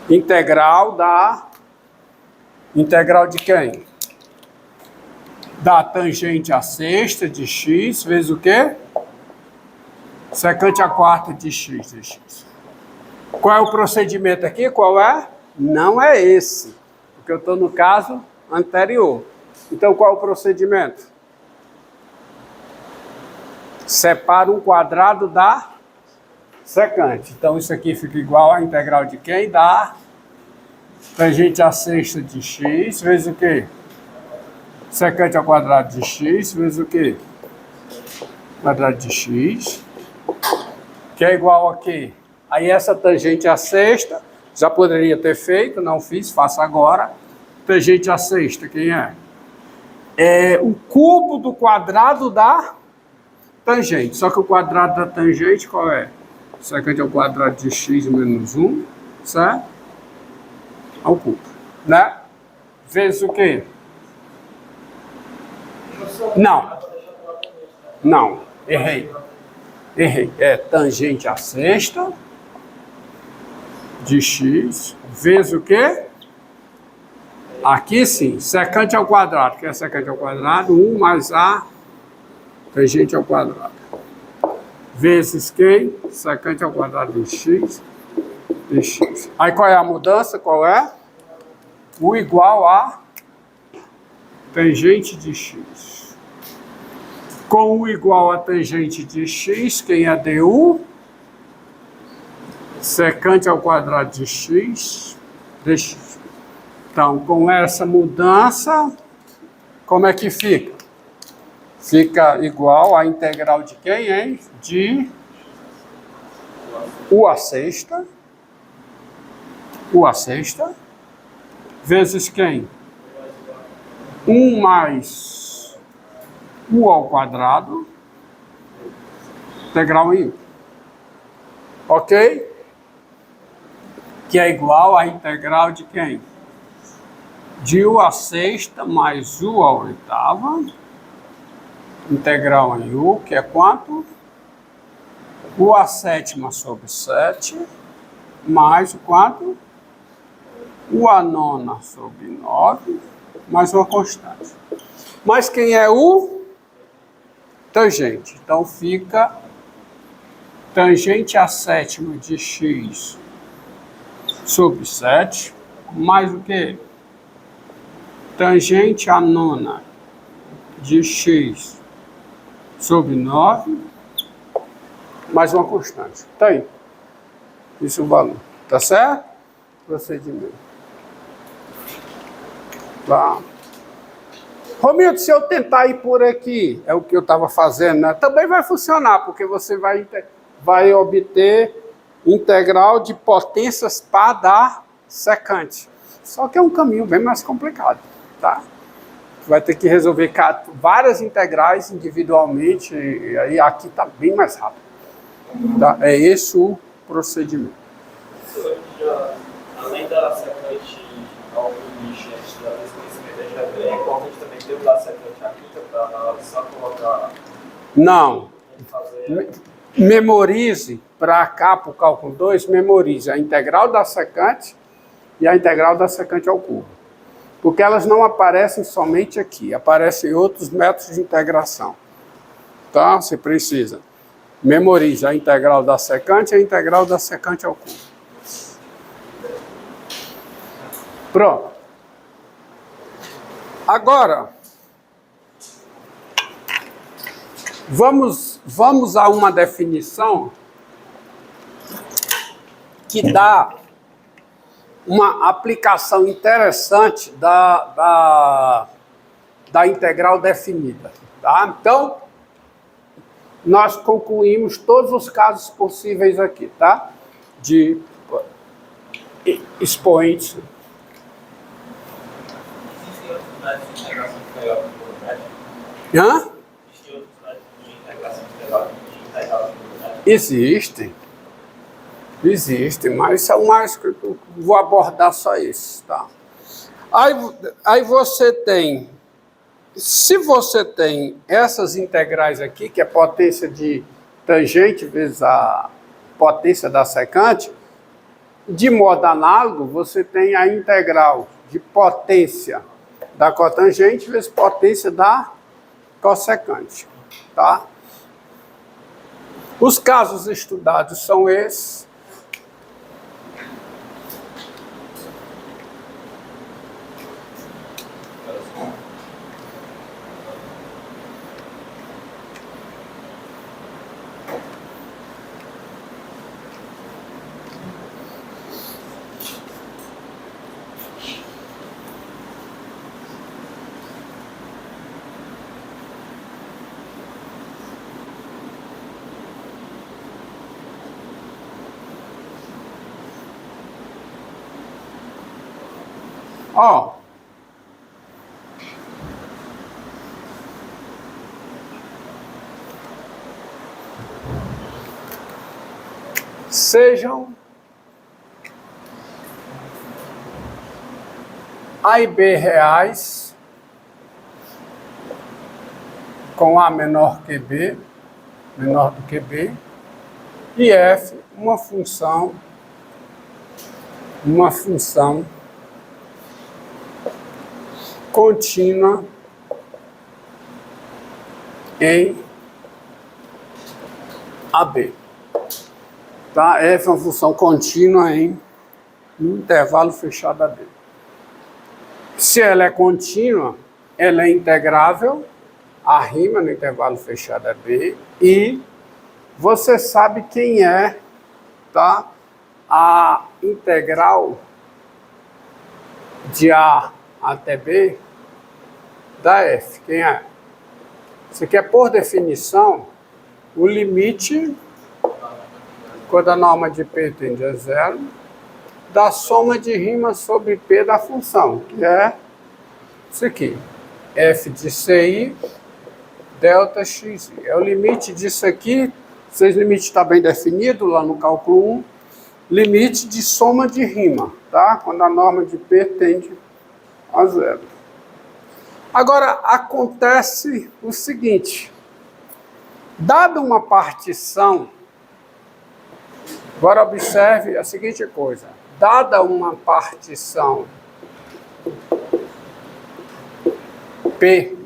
Integral de quem? Da tangente à sexta de x vezes o quê? Secante à quarta de x de x. Qual é o procedimento aqui? Qual é? Não é esse, porque eu estou no caso anterior. Então, qual é o procedimento? Separa um quadrado da secante. Então, isso aqui fica igual à integral de quem? Da tangente à sexta de x vezes o quê? Secante ao quadrado de x vezes o quê? Quadrado de x, que é igual a quê? Aí essa tangente à sexta, já poderia ter feito, não fiz, faço agora. Tangente à sexta, quem é? É o cubo do quadrado da tangente. Só que o quadrado da tangente qual é? Secante ao quadrado de x menos 1, certo? Ao cubo, né? Vezes o quê? Não, errei. É tangente à sexta de x vezes o quê? Aqui sim, secante ao quadrado. Que é secante ao quadrado? 1 mais a tangente ao quadrado. Vezes quem? Secante ao quadrado de x. Aí qual é a mudança? Qual é? O igual a tangente de x. Com o igual a tangente de x, quem é du? Secante ao quadrado de x dx. Então, com essa mudança, como é que fica? Fica igual a integral de quem, hein? De u à sexta. U à sexta. Vezes quem? 1 mais u ao quadrado. Integral em u. Ok? Que é igual a integral de quem? De u à sexta mais u à oitava. Integral em u, que é quanto? U à sétima sobre 7, mais o quanto? U à nona sobre 9, mais uma constante. Mas quem é o? Tangente. Então fica tangente à sétima de x sobre 7, mais o quê? Tangente à nona de x sobre 9, mais uma constante. Tá aí. Isso é o valor. Tá certo? Procedimento. Tá. Romildo, se eu tentar ir por aqui, é o que eu estava fazendo, né? Também vai funcionar, porque você vai obter integral de potências par da secante. Só que é um caminho bem mais complicado, tá? Vai ter que resolver várias integrais individualmente, e aí aqui está bem mais rápido. Tá? É esse o procedimento. Além da secante ao nicho, antes da conhecimento da geometria, é importante também ter o da secante aqui, para só colocar... Não. Memorize, para cá, para o cálculo 2, memorize a integral da secante e a integral da secante ao cubo. Porque elas não aparecem somente aqui, aparecem outros métodos de integração. Tá? Você precisa. Memorize a integral da secante e a integral da secante ao cubo. Pronto. Agora, vamos a uma definição que dá uma aplicação interessante da integral definida. Tá? Então, nós concluímos todos os casos possíveis aqui, tá? De expoentes. Hã? Existem, mas são mais que eu vou abordar só isso, tá? Aí você tem, se você tem essas integrais aqui, que é potência de tangente vezes a potência da secante, de modo análogo, você tem a integral de potência da cotangente vezes potência da cossecante, tá? Os casos estudados são esses. Ó, sejam A e B reais com A menor que B, menor do que B, e F uma função contínua em AB. Tá? F é uma função contínua em um intervalo fechado AB. Se ela é contínua, ela é integrável, a rima no intervalo fechado AB, e você sabe quem é, tá? A integral de A até B da F. Quem é? Você quer, por definição, o limite, quando a norma de P tende a zero, da soma de rima sobre P da função, que é isso aqui. F de CI, delta XI. É o limite disso aqui. Esse limite está bem definido lá no cálculo 1. Limite de soma de rima, tá? Quando a norma de P tende a zero. Agora, acontece o seguinte. Dada uma partição, agora observe a seguinte coisa. Dada uma partição P,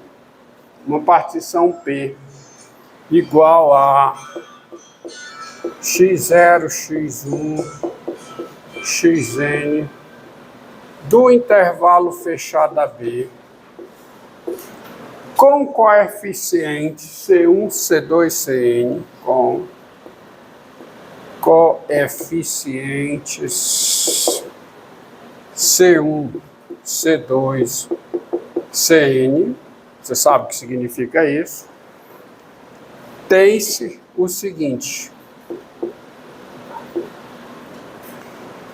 uma partição P igual a x0, x1, xn do intervalo fechado AB com coeficiente C1, C2, Cn, com coeficientes C1, C2, Cn, você sabe o que significa isso, tem-se o seguinte.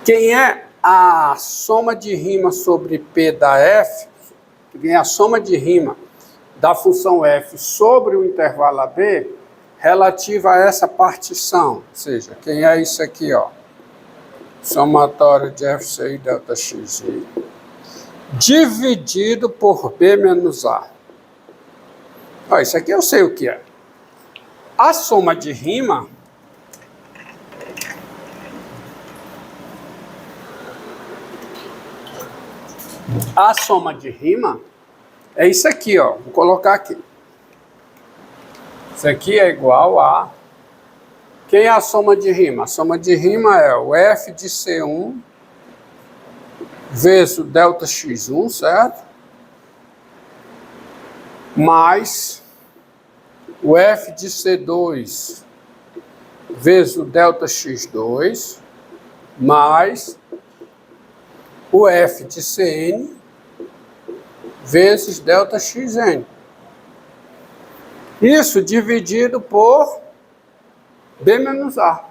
Quem é a soma de rima sobre P da F, quem é a soma de rima da função F sobre o intervalo AB, relativa a essa partição, ou seja, quem é isso aqui, ó, somatório de FC e delta XI, dividido por B menos A. Ó, isso aqui eu sei o que é. A soma de rima é isso aqui, ó. Vou colocar aqui. Isso aqui é igual a... Quem é a soma de rima? A soma de rima é o F de C1 vezes o delta X1, certo? Mais o F de C2 vezes o delta X2, mais o F de Cn vezes delta Xn. Isso dividido por B menos A.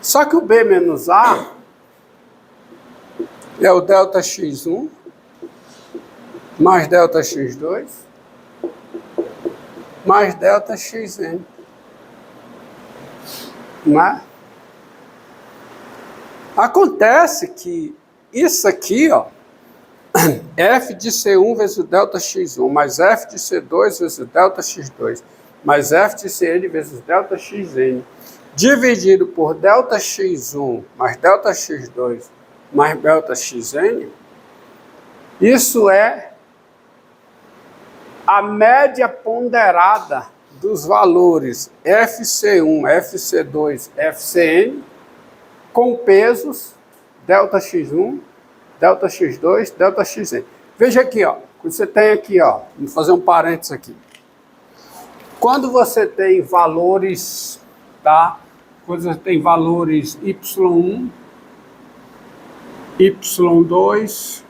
Só que o B menos A é o delta X1 mais delta X2 mais delta Xn. Né? Acontece que isso aqui, ó, F de C1 vezes o delta X1 mais F de C2 vezes o delta X2 mais F de Cn vezes o delta Xn dividido por ΔX1 mais ΔX2 mais ΔXN, isso é a média ponderada dos valores FC1, FC2, FCN, com pesos ΔX1, ΔX2, ΔXN. Veja aqui, ó, você tem aqui, ó, vou fazer um parênteses aqui. Quando você tem valores, tá? Quando você tem valores Y1, Y2,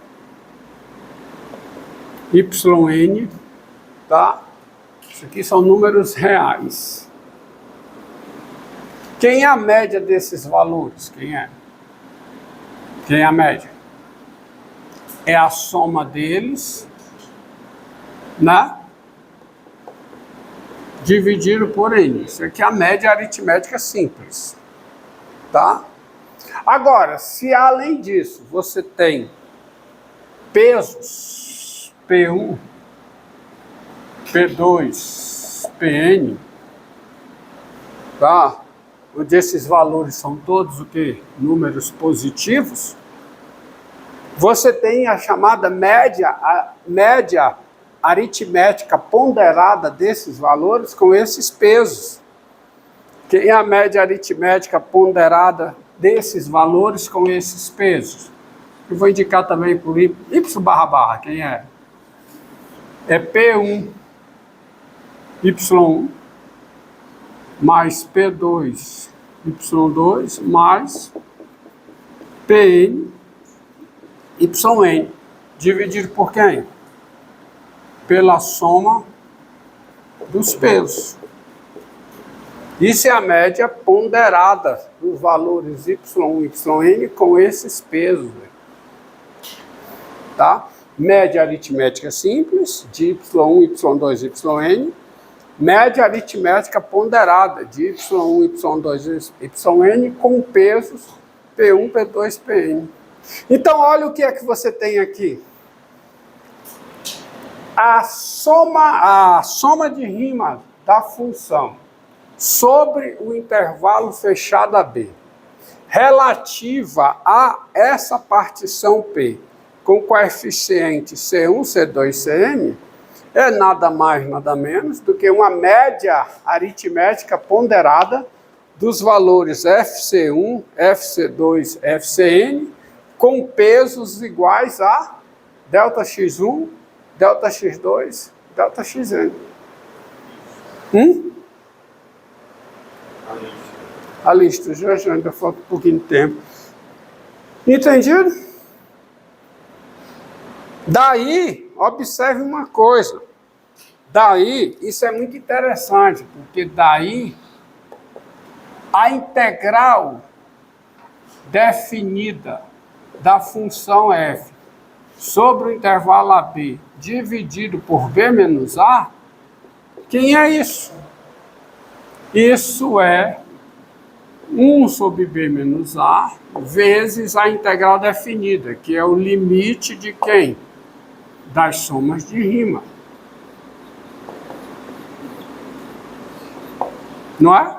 YN, tá? Isso aqui são números reais. Quem é a média desses valores? Quem é? Quem é a média? É a soma deles, né? Dividido por N. Isso aqui é a média aritmética simples, tá? Agora, se além disso você tem pesos, P1, P2, PN, tá? Onde esses valores são todos o quê? Números positivos. Você tem a chamada média aritmética ponderada desses valores com esses pesos. Quem é a média aritmética ponderada desses valores com esses pesos? Eu vou indicar também por Y //, quem é? É P1, Y1, mais P2, Y2, mais PN, YN, dividido por quem? Pela soma dos pesos. Isso é a média ponderada dos valores Y1 e YN com esses pesos. Tá? Média aritmética simples de Y1, Y2, YN. Média aritmética ponderada de Y1, Y2, YN com pesos P1, P2, PN. Então, olha o que é que você tem aqui. A soma de rima da função sobre o intervalo fechado AB, relativa a essa partição P, com coeficiente C1, C2, Cn, é nada mais, nada menos do que uma média aritmética ponderada dos valores FC1, FC2, FCN, com pesos iguais a ΔX1, ΔX2, ΔXN. A lista, já ainda falta um pouquinho de tempo. Entendido? Daí, observe uma coisa. Daí, isso é muito interessante, porque daí a integral definida da função f sobre o intervalo AB dividido por B menos A, quem é isso? Isso é 1 sobre B menos A vezes a integral definida, que é o limite de quem? Das somas de rima. Não é?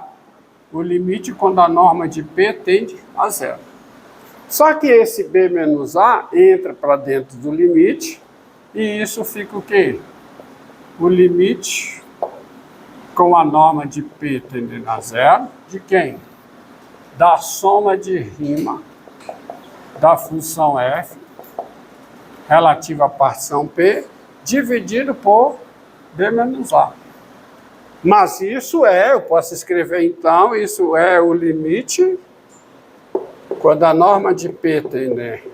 O limite quando a norma de P tende a zero. Só que esse B menos A entra para dentro do limite e isso fica o quê? O limite com a norma de P tendendo a zero, de quem? Da soma de rima da função f relativa à partição P dividido por B menos A. Mas isso eu posso escrever então, isso é o limite quando a norma de P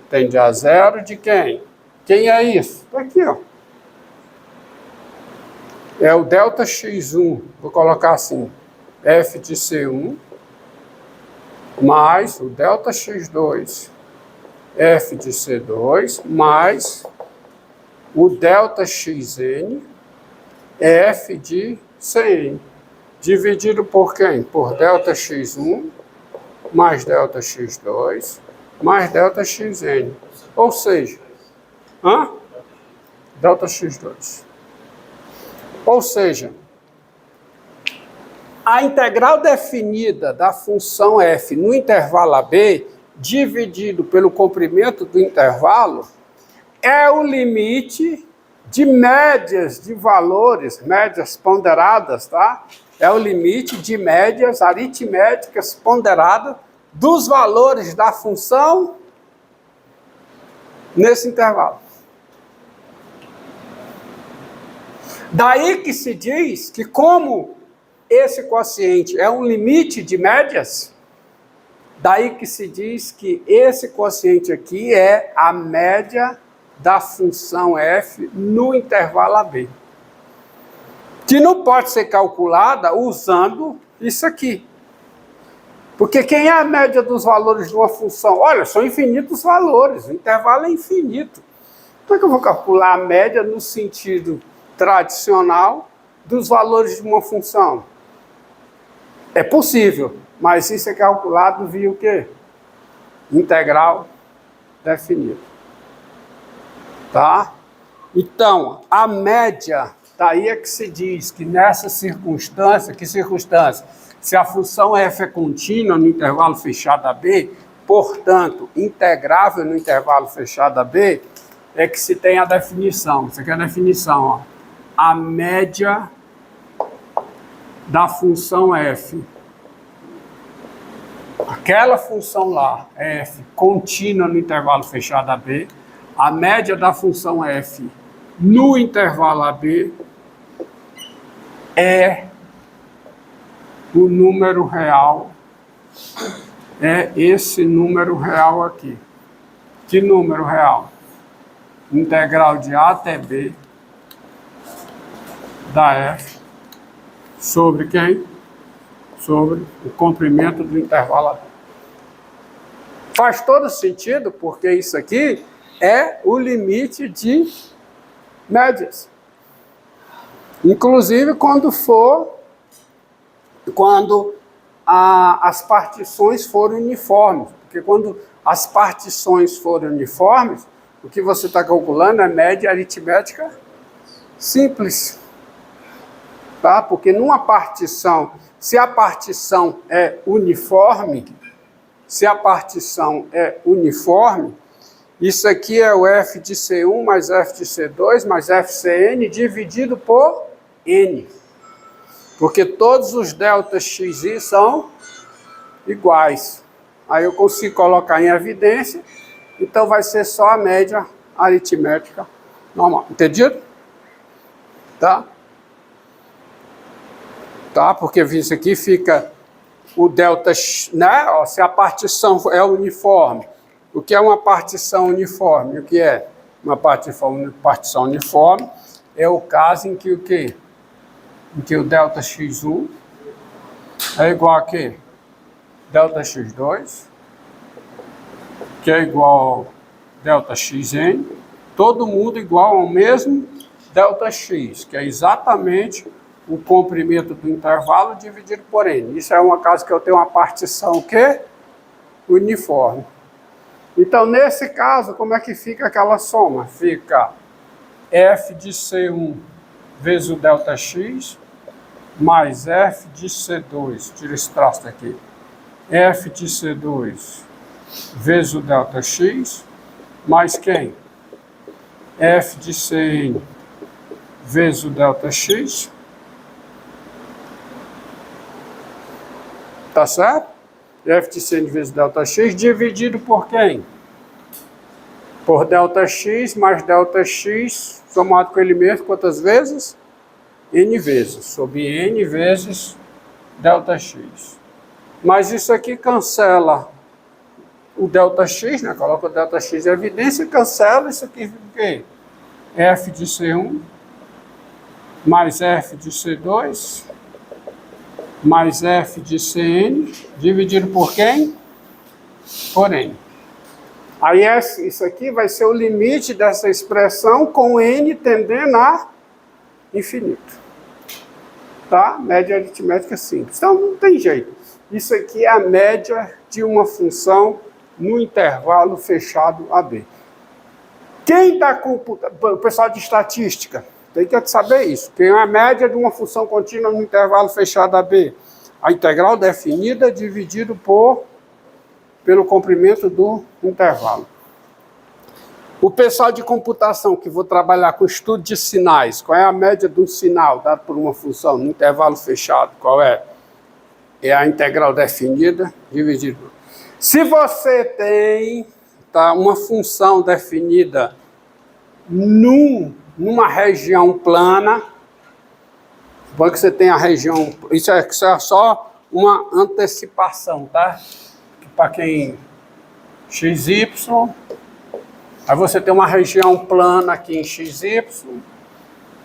tende a zero, de quem? Quem é isso? Está aqui, ó. É o ΔX1, vou colocar assim, f de C1, mais o ΔX2, f de C2, mais o ΔXN, f de Cn, dividido por quem? Por ΔX1, mais ΔX2, mais ΔXN. Ou seja, ΔX2. Ou seja, A integral definida da função f no intervalo AB, dividido pelo comprimento do intervalo, é o limite de médias de valores, médias ponderadas, tá? É o limite de médias aritméticas ponderadas dos valores da função nesse intervalo. Daí que se diz que, como esse quociente é um limite de médias, daí que se diz que esse quociente aqui é a média da função f no intervalo AB, que não pode ser calculada usando isso aqui. Porque quem é a média dos valores de uma função? Olha, são infinitos valores, o intervalo é infinito. Como é que eu vou calcular a média no sentido tradicional dos valores de uma função? É possível, mas isso é calculado via o quê? Integral definida. Tá? Então, a média, daí é que se diz que nessa circunstância, que circunstância? Se a função f é contínua no intervalo fechado AB, portanto, integrável no intervalo fechado AB, é que se tem a definição. Isso aqui é a definição, ó. A média da função f. Aquela função lá, f, contínua no intervalo fechado AB, a média da função f no intervalo AB é o número real, é esse número real aqui. Que número real? Integral de A até B da f sobre quem? Sobre o comprimento do intervalo AB. Faz todo sentido, porque isso aqui é o limite de médias. Inclusive quando as partições forem uniformes. Porque quando as partições forem uniformes, o que você está calculando é média aritmética simples. Tá? Porque numa partição, se a partição é uniforme, isso aqui é o f de C1 mais f de C2 mais fCn dividido por n. Porque todos os deltas xi são iguais. Aí eu consigo colocar em evidência, então vai ser só a média aritmética normal. Entendido? Tá? Tá? Porque isso aqui fica o delta, né? Ó, se a partição é uniforme. O que é uma partição uniforme? O que é uma partição uniforme? É o caso em que o quê? Em que o delta x1 é igual a quê? Delta x2, que é igual ao delta xn, todo mundo igual ao mesmo delta x, que é exatamente o comprimento do intervalo dividido por n. Isso é uma caso que eu tenho uma partição o quê? Uniforme. Então, nesse caso, como é que fica aquela soma? Fica f de C1 vezes o delta x, mais f de C2, tira esse traço daqui, f de C2 vezes o delta x, mais quem? F de Cn vezes o delta x, tá certo? F de Cn vezes o delta x, dividido por quem? Por delta x mais delta x, somado com ele mesmo, quantas vezes? N vezes, sobre n vezes delta x. Mas isso aqui cancela o delta x, né? Coloca o delta x em evidência e cancela isso aqui, fica o quê? F de C1 mais F de C2 mais F de Cn, dividido por quem? Por n. Aí isso aqui vai ser o limite dessa expressão com n tendendo a infinito. Tá? Média aritmética simples. Então não tem jeito. Isso aqui é a média de uma função no intervalo fechado AB. Quem está computando, o pessoal de estatística, tem que saber isso. Quem é a média de uma função contínua no intervalo fechado AB? A integral definida dividido pelo comprimento do intervalo. O pessoal de computação que vou trabalhar com estudo de sinais, qual é a média de um sinal dado por uma função no intervalo fechado? Qual é? É a integral definida dividido. Se você tem uma função definida numa região plana, suponha que você tem a região... Isso é só uma antecipação, tá? Para quem... XY... Aí você tem uma região plana aqui em XY,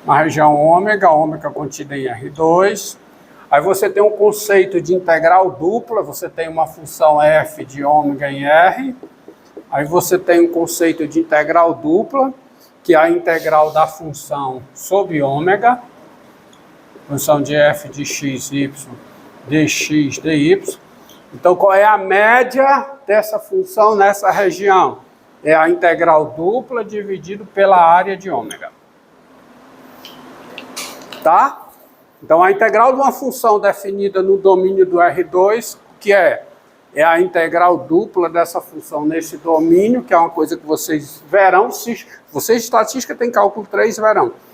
uma região ômega contida em R2. Aí você tem um conceito de integral dupla, você tem uma função f de ômega em R. Aí você tem um conceito de integral dupla, que é a integral da função sobre ômega, função de f de x, y, dx, dy. Então, qual é a média dessa função nessa região? É a integral dupla dividido pela área de ômega. Tá? Então, a integral de uma função definida no domínio do R2, que é a integral dupla dessa função nesse domínio, que é uma coisa que vocês verão, vocês de estatística têm cálculo 3, verão.